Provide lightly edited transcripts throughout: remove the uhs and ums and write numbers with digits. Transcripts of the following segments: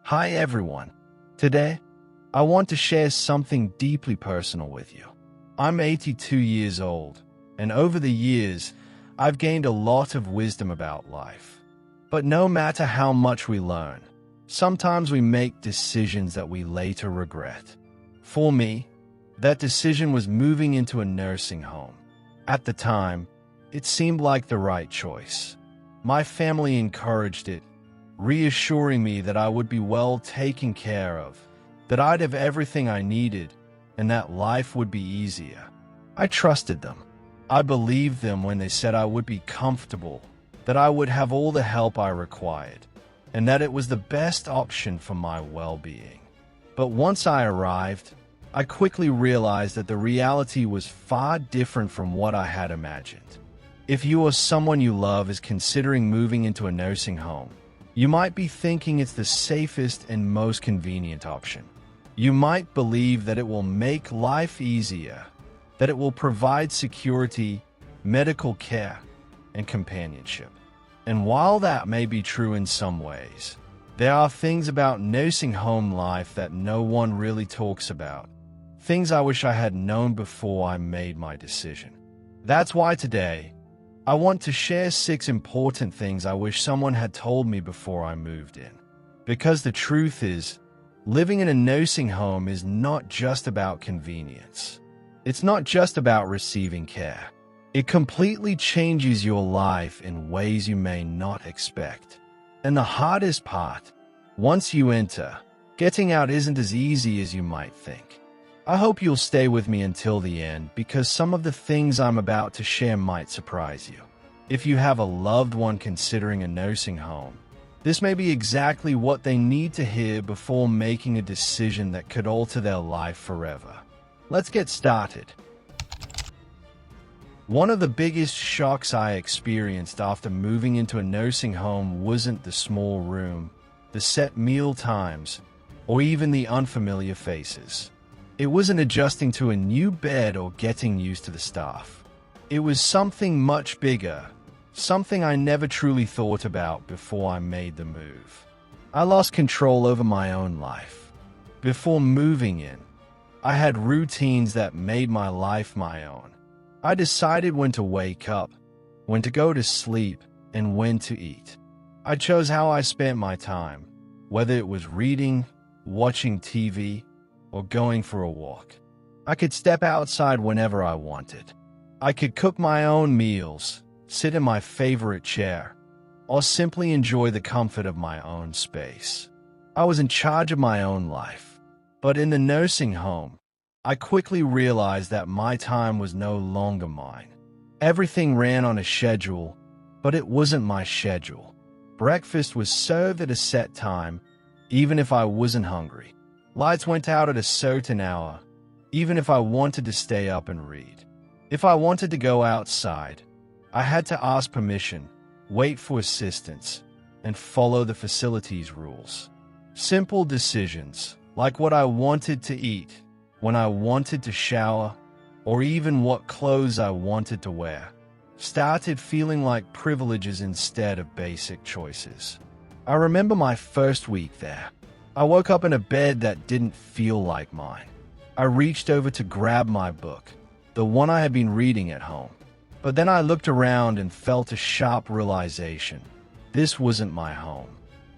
Hi everyone. Today, I want to share something deeply personal with you. I'm 82 years old, and over the years, I've gained a lot of wisdom about life. But no matter how much we learn, sometimes we make decisions that we later regret. For me, that decision was moving into a nursing home. At the time, it seemed like the right choice. My family encouraged it, reassuring me that I would be well taken care of, that I'd have everything I needed, and that life would be easier. I trusted them. I believed them when they said I would be comfortable, that I would have all the help I required, and that it was the best option for my well-being. But once I arrived, I quickly realized that the reality was far different from what I had imagined. If you or someone you love is considering moving into a nursing home, you might be thinking it's the safest and most convenient option. You might believe that it will make life easier, that it will provide security, medical care, and companionship. And while that may be true in some ways, there are things about nursing home life that no one really talks about. Things I wish I had known before I made my decision. That's why today, I want to share 6 important things I wish someone had told me before I moved in. Because the truth is, living in a nursing home is not just about convenience. It's not just about receiving care. It completely changes your life in ways you may not expect. And the hardest part, once you enter, getting out isn't as easy as you might think. I hope you'll stay with me until the end because some of the things I'm about to share might surprise you. If you have a loved one considering a nursing home, this may be exactly what they need to hear before making a decision that could alter their life forever. Let's get started. One of the biggest shocks I experienced after moving into a nursing home wasn't the small room, the set meal times, or even the unfamiliar faces. It wasn't adjusting to a new bed or getting used to the staff. It was something much bigger, something I never truly thought about before I made the move. I lost control over my own life. Before moving in, I had routines that made my life my own. I decided when to wake up, when to go to sleep, and when to eat. I chose how I spent my time, whether it was reading, watching TV, or going for a walk. I could step outside whenever I wanted. I could cook my own meals, sit in my favorite chair, or simply enjoy the comfort of my own space. I was in charge of my own life. But in the nursing home, I quickly realized that my time was no longer mine. Everything ran on a schedule, but it wasn't my schedule. Breakfast was served at a set time, even if I wasn't hungry. Lights went out at a certain hour, even if I wanted to stay up and read. If I wanted to go outside, I had to ask permission, wait for assistance, and follow the facility's rules. Simple decisions, like what I wanted to eat, when I wanted to shower, or even what clothes I wanted to wear, started feeling like privileges instead of basic choices. I remember my first week there. I woke up in a bed that didn't feel like mine. I reached over to grab my book, the one I had been reading at home. But then I looked around and felt a sharp realization. This wasn't my home.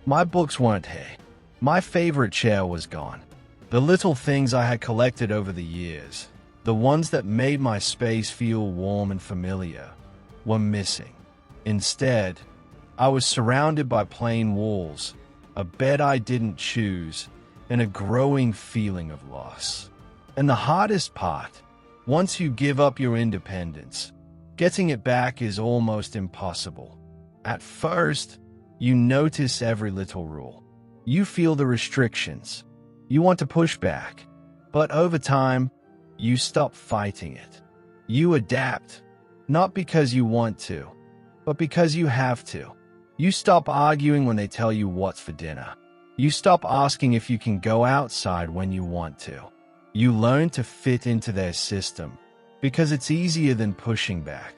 My books weren't here. My favorite chair was gone. The little things I had collected over the years, the ones that made my space feel warm and familiar, were missing. Instead, I was surrounded by plain walls, a bed I didn't choose, and a growing feeling of loss. And the hardest part, once you give up your independence, getting it back is almost impossible. At first, you notice every little rule. You feel the restrictions. You want to push back. But over time, you stop fighting it. You adapt, not because you want to, but because you have to. You stop arguing when they tell you what's for dinner. You stop asking if you can go outside when you want to. You learn to fit into their system because it's easier than pushing back.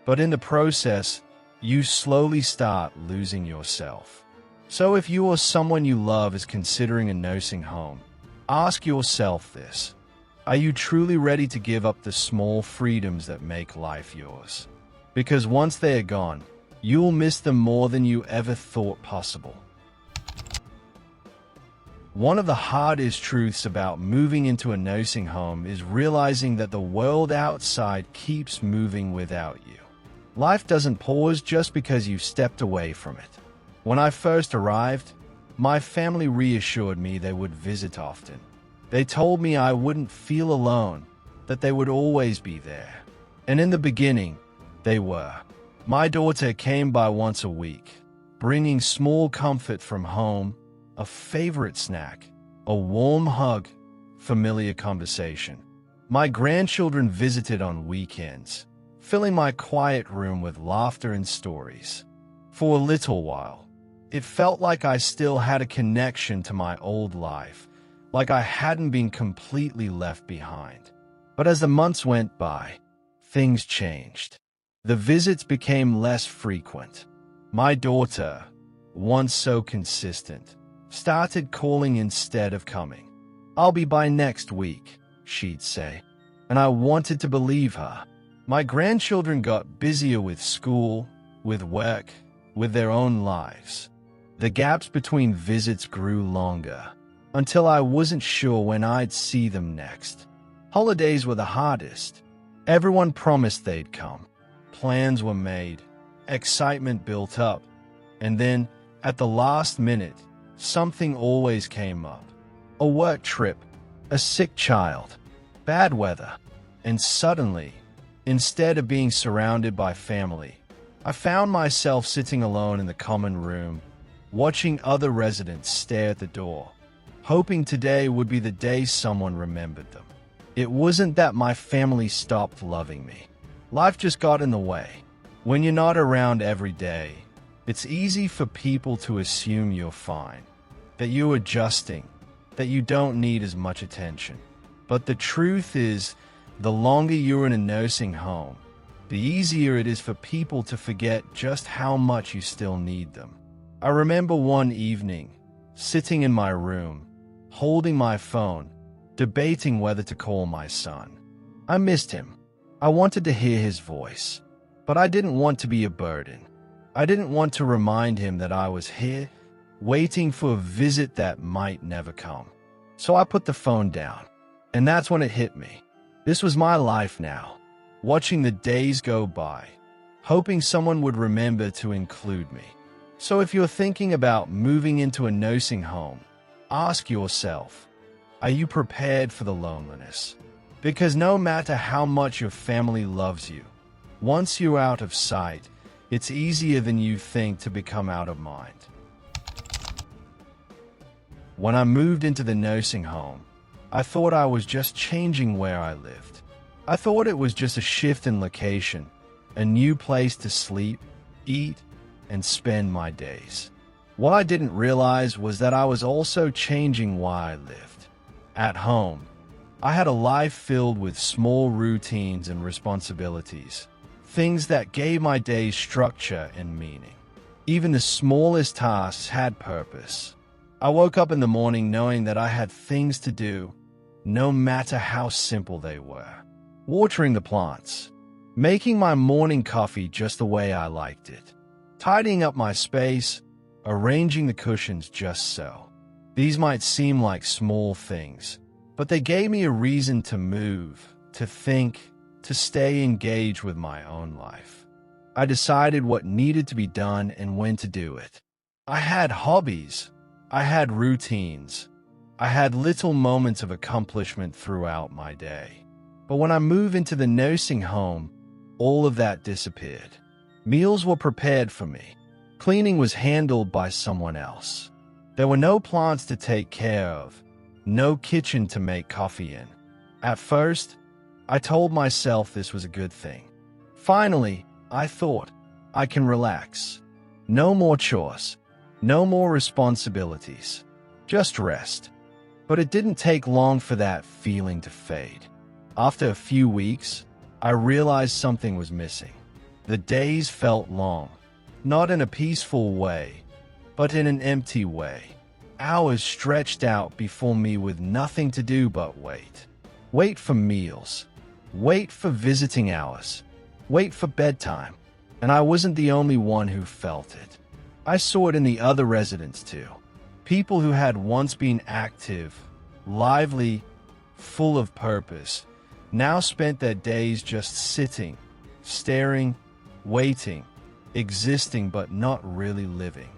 But in the process, you slowly start losing yourself. So if you or someone you love is considering a nursing home, ask yourself this. Are you truly ready to give up the small freedoms that make life yours? Because once they are gone, you'll miss them more than you ever thought possible. One of the hardest truths about moving into a nursing home is realizing that the world outside keeps moving without you. Life doesn't pause just because you've stepped away from it. When I first arrived, my family reassured me they would visit often. They told me I wouldn't feel alone, that they would always be there. And in the beginning, they were. My daughter came by once a week, bringing small comfort from home, a favorite snack, a warm hug, familiar conversation. My grandchildren visited on weekends, filling my quiet room with laughter and stories. For a little while, it felt like I still had a connection to my old life, like I hadn't been completely left behind. But as the months went by, things changed. The visits became less frequent. My daughter, once so consistent, started calling instead of coming. "I'll be by next week," she'd say, and I wanted to believe her. My grandchildren got busier with school, with work, with their own lives. The gaps between visits grew longer, until I wasn't sure when I'd see them next. Holidays were the hardest. Everyone promised they'd come. Plans were made. Excitement built up. And then, at the last minute, something always came up. A work trip, a sick child, bad weather. And suddenly, instead of being surrounded by family, I found myself sitting alone in the common room, watching other residents stare at the door, hoping today would be the day someone remembered them. It wasn't that my family stopped loving me. Life just got in the way. When you're not around every day, it's easy for people to assume you're fine, that you're adjusting, that you don't need as much attention. But the truth is, the longer you're in a nursing home, the easier it is for people to forget just how much you still need them. I remember one evening, sitting in my room, holding my phone, debating whether to call my son. I missed him. I wanted to hear his voice, but I didn't want to be a burden. I didn't want to remind him that I was here, waiting for a visit that might never come. So I put the phone down, and that's when it hit me. This was my life now, watching the days go by, hoping someone would remember to include me. So if you're thinking about moving into a nursing home, ask yourself, are you prepared for the loneliness? Because no matter how much your family loves you, once you're out of sight, it's easier than you think to become out of mind. When I moved into the nursing home, I thought I was just changing where I lived. I thought it was just a shift in location, a new place to sleep, eat, and spend my days. What I didn't realize was that I was also changing why I lived. At home, I had a life filled with small routines and responsibilities, things that gave my days structure and meaning. Even the smallest tasks had purpose. I woke up in the morning knowing that I had things to do, no matter how simple they were. Watering the plants, making my morning coffee just the way I liked it, tidying up my space, arranging the cushions just so. These might seem like small things, but they gave me a reason to move, to think, to stay engaged with my own life. I decided what needed to be done and when to do it. I had hobbies. I had routines. I had little moments of accomplishment throughout my day. But when I moved into the nursing home, all of that disappeared. Meals were prepared for me. Cleaning was handled by someone else. There were no plants to take care of, no kitchen to make coffee in. At first, I told myself this was a good thing. Finally, I thought, I can relax. No more chores, no more responsibilities, just rest. But it didn't take long for that feeling to fade. After a few weeks, I realized something was missing. The days felt long, not in a peaceful way, but in an empty way. Hours stretched out before me with nothing to do but wait. Wait for meals. Wait for visiting hours. Wait for bedtime. And I wasn't the only one who felt it. I saw it in the other residents too. People who had once been active, lively, full of purpose, now spent their days just sitting, staring, waiting, existing but not really living.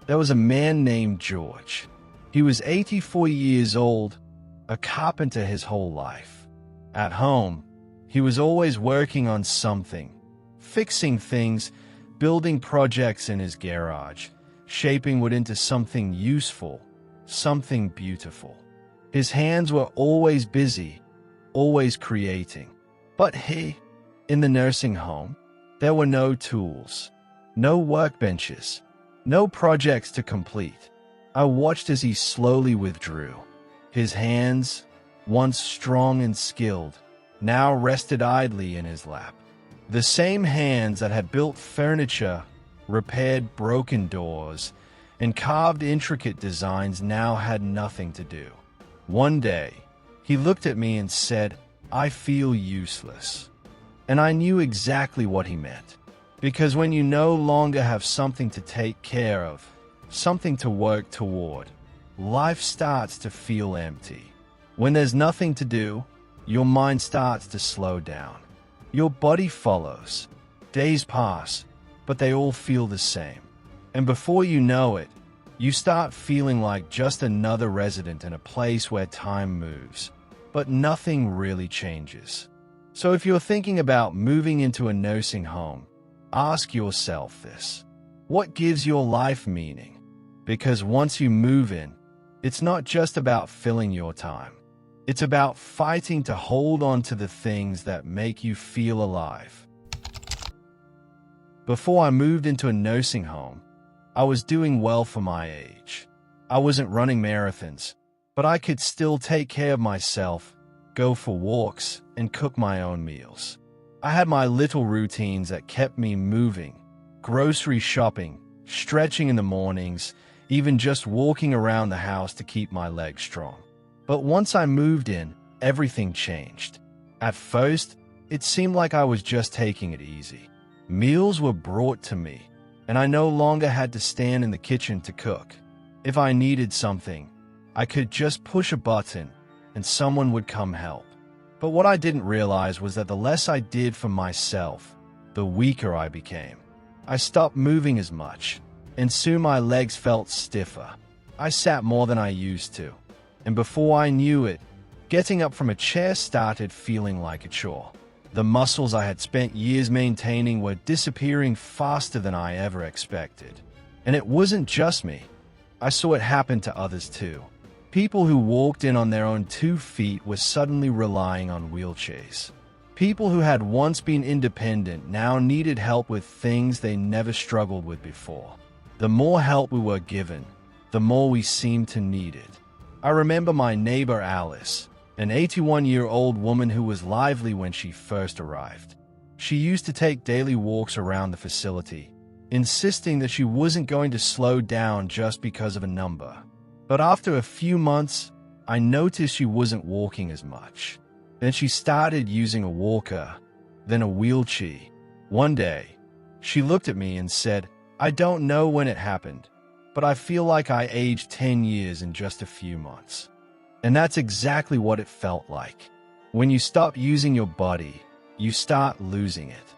There was a man named George. He was 84 years old, a carpenter his whole life. At home, he was always working on something, fixing things, building projects in his garage, shaping wood into something useful, something beautiful. His hands were always busy, always creating. But in the nursing home, there were no tools, no workbenches, no projects to complete. I watched as he slowly withdrew. His hands, once strong and skilled, now rested idly in his lap. The same hands that had built furniture, repaired broken doors, and carved intricate designs now had nothing to do. One day, he looked at me and said, "I feel useless." And I knew exactly what he meant. Because when you no longer have something to take care of, something to work toward, life starts to feel empty. When there's nothing to do, your mind starts to slow down. Your body follows. Days pass, but they all feel the same. And before you know it, you start feeling like just another resident in a place where time moves, but nothing really changes. So if you're thinking about moving into a nursing home, ask yourself this: what gives your life meaning? Because once you move in, it's not just about filling your time. It's about fighting to hold on to the things that make you feel alive. Before I moved into a nursing home, I was doing well for my age. I wasn't running marathons, but I could still take care of myself, go for walks, and cook my own meals. I had my little routines that kept me moving: grocery shopping, stretching in the mornings, even just walking around the house to keep my legs strong. But once I moved in, everything changed. At first, it seemed like I was just taking it easy. Meals were brought to me, and I no longer had to stand in the kitchen to cook. If I needed something, I could just push a button and someone would come help. But what I didn't realize was that the less I did for myself, the weaker I became. I stopped moving as much, and soon my legs felt stiffer. I sat more than I used to, and before I knew it, getting up from a chair started feeling like a chore. The muscles I had spent years maintaining were disappearing faster than I ever expected. And it wasn't just me. I saw it happen to others too. People who walked in on their own 2 feet were suddenly relying on wheelchairs. People who had once been independent now needed help with things they never struggled with before. The more help we were given, the more we seemed to need it. I remember my neighbor Alice, an 81-year-old woman who was lively when she first arrived. She used to take daily walks around the facility, insisting that she wasn't going to slow down just because of a number. But after a few months, I noticed she wasn't walking as much. Then she started using a walker, then a wheelchair. One day, she looked at me and said, "I don't know when it happened, but I feel like I aged 10 years in just a few months." And that's exactly what it felt like. When you stop using your body, you start losing it.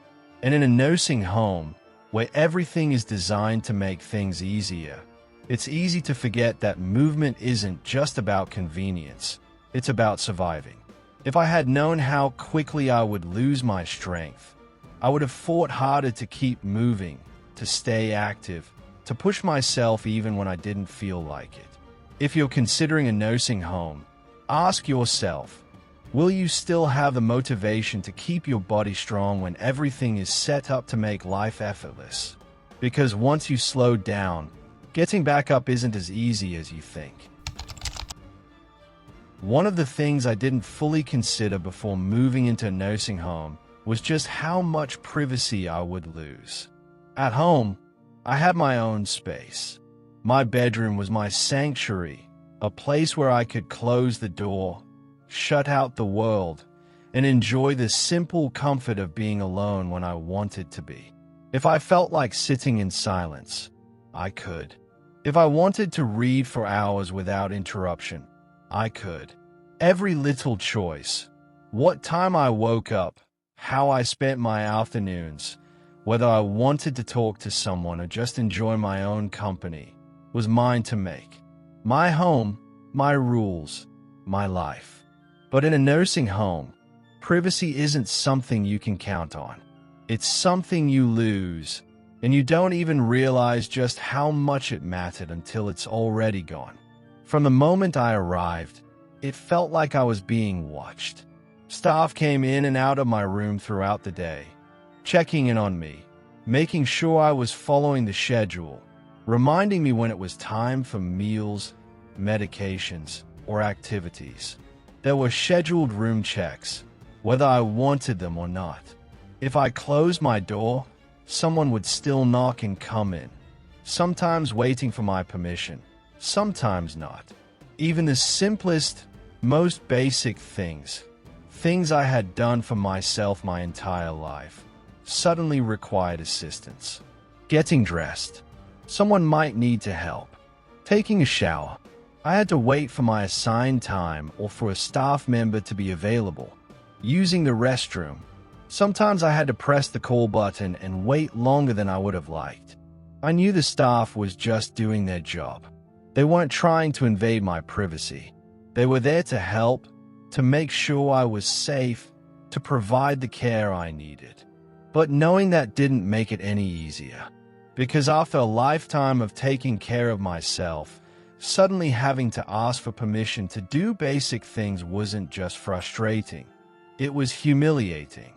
And in a nursing home, where everything is designed to make things easier, it's easy to forget that movement isn't just about convenience, it's about surviving. If I had known how quickly I would lose my strength, I would have fought harder to keep moving, to stay active, to push myself even when I didn't feel like it. If you're considering a nursing home, ask yourself, will you still have the motivation to keep your body strong when everything is set up to make life effortless? Because once you slow down, getting back up isn't as easy as you think. One of the things I didn't fully consider before moving into a nursing home was just how much privacy I would lose. At home, I had my own space. My bedroom was my sanctuary, a place where I could close the door, shut out the world, and enjoy the simple comfort of being alone when I wanted to be. If I felt like sitting in silence, I could. If I wanted to read for hours without interruption, I could. Every little choice, what time I woke up, how I spent my afternoons, whether I wanted to talk to someone or just enjoy my own company, was mine to make. My home, my rules, my life. But in a nursing home, privacy isn't something you can count on. It's something you lose, and you don't even realize just how much it mattered until it's already gone. From the moment I arrived, it felt like I was being watched. Staff came in and out of my room throughout the day, checking in on me, making sure I was following the schedule, reminding me when it was time for meals, medications, or activities. There were scheduled room checks, whether I wanted them or not. If I closed my door, someone would still knock and come in, sometimes waiting for my permission, sometimes not. Even the simplest, most basic things I had done for myself my entire life, suddenly required assistance. Getting dressed. Someone might need to help. Taking a shower. I had to wait for my assigned time or for a staff member to be available. Using the restroom. Sometimes I had to press the call button and wait longer than I would have liked. I knew the staff was just doing their job. They weren't trying to invade my privacy. They were there to help, to make sure I was safe, to provide the care I needed. But knowing that didn't make it any easier. Because after a lifetime of taking care of myself, suddenly having to ask for permission to do basic things wasn't just frustrating. It was humiliating.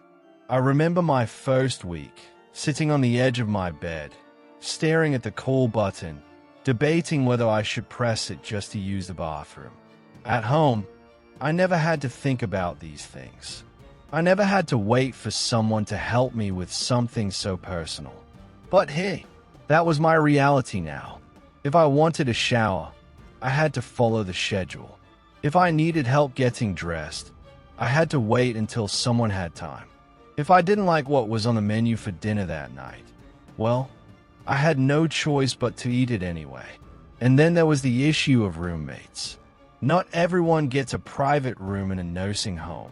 I remember my first week, sitting on the edge of my bed, staring at the call button, debating whether I should press it just to use the bathroom. At home, I never had to think about these things. I never had to wait for someone to help me with something so personal. But hey, that was my reality now. If I wanted a shower, I had to follow the schedule. If I needed help getting dressed, I had to wait until someone had time. If I didn't like what was on the menu for dinner that night, well, I had no choice but to eat it anyway. And then there was the issue of roommates. Not everyone gets a private room in a nursing home,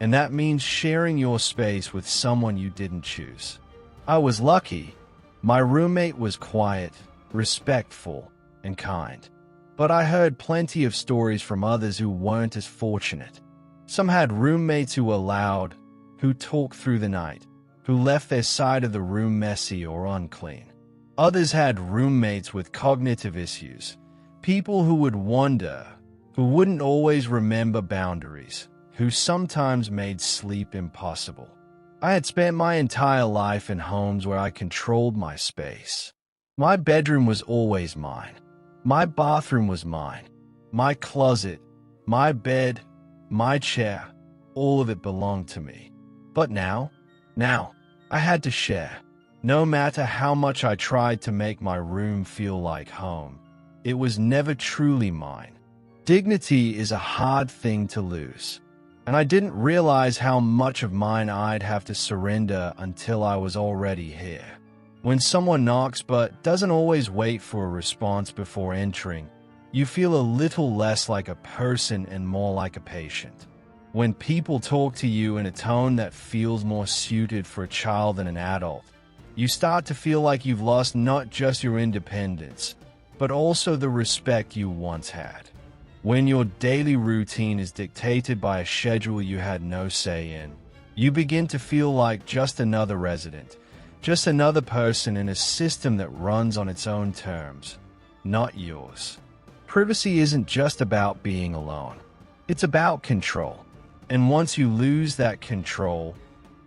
and that means sharing your space with someone you didn't choose. I was lucky. My roommate was quiet, respectful, and kind. But I heard plenty of stories from others who weren't as fortunate. Some had roommates who were loud, who talked through the night, who left their side of the room messy or unclean. Others had roommates with cognitive issues, people who would wander, who wouldn't always remember boundaries, who sometimes made sleep impossible. I had spent my entire life in homes where I controlled my space. My bedroom was always mine. My bathroom was mine. My closet, my bed, my chair, all of it belonged to me. But now, I had to share. No matter how much I tried to make my room feel like home, it was never truly mine. Dignity is a hard thing to lose, and I didn't realize how much of mine I'd have to surrender until I was already here. When someone knocks but doesn't always wait for a response before entering, you feel a little less like a person and more like a patient. When people talk to you in a tone that feels more suited for a child than an adult, you start to feel like you've lost not just your independence, but also the respect you once had. When your daily routine is dictated by a schedule you had no say in, you begin to feel like just another resident, just another person in a system that runs on its own terms, not yours. Privacy isn't just about being alone. It's about control. And once you lose that control,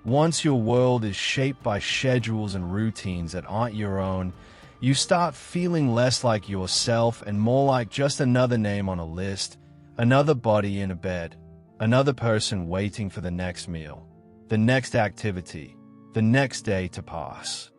once your world is shaped by schedules and routines that aren't your own, you start feeling less like yourself and more like just another name on a list, another body in a bed, another person waiting for the next meal, the next activity, the next day to pass.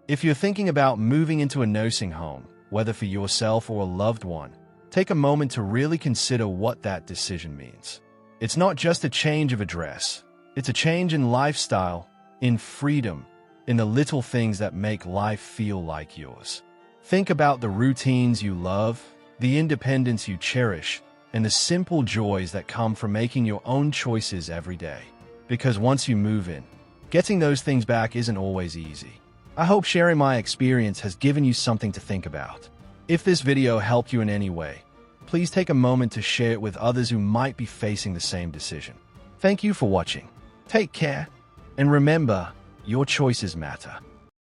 If you're thinking about moving into a nursing home, whether for yourself or a loved one, take a moment to really consider what that decision means. It's not just a change of address. It's a change in lifestyle, in freedom, in the little things that make life feel like yours. Think about the routines you love, the independence you cherish, and the simple joys that come from making your own choices every day. Because once you move in, getting those things back isn't always easy. I hope sharing my experience has given you something to think about. If this video helped you in any way, please take a moment to share it with others who might be facing the same decision. Thank you for watching. Take care, and remember, your choices matter.